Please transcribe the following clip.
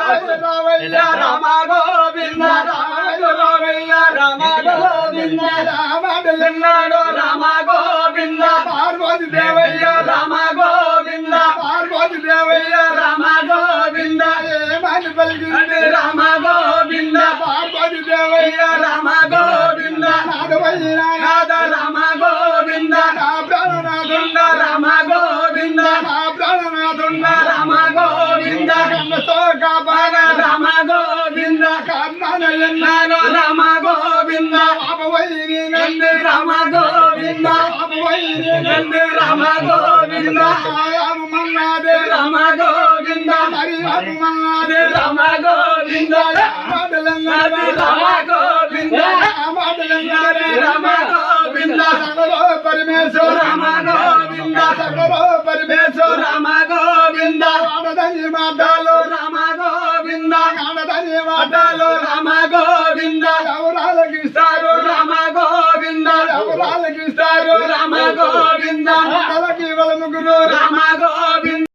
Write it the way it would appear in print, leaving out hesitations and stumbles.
రామ గోవింద రామ గోవింద రామడున్నాడు రామ గోవింద పార్వతి దేవయ్య రామ గోవింద పార్వతి దేవయ్య రామ గోవింద ఏమని పలికింది రామ గోవింద పార్వతి దేవయ్య రామ గోవింద నాద రామ గోవింద నా ప్రాణనాథుండ రామ గోవింద నా ప్రాణనాథుండ రామ గోవింద కన్నతో కాపాడ రామ గోవింద కన్నాను ఎన్నాను రామ గోవింద అపవైని నంది రామ గోవింద అపవైని నంది రామ గోవింద మన్నాదే రామ గోవింద హరి మన్నాదే రామ గోవింద రామదలంగాదే రామ గోవింద రామదలంగాదే రామ గోవింద సకలో పరమేశ్వర రామ గోవింద సకలో పరమేశ్వర రామ గోవింద ఆడదని మాటలు రామ గోవింద ఆడదని మాటలు రామ గోవింద ఎవరాలకిస్తారు రామ గోవింద ఎవరాలకిస్తారు రామ గోవింద కలకి వల ముగ్గురు రామ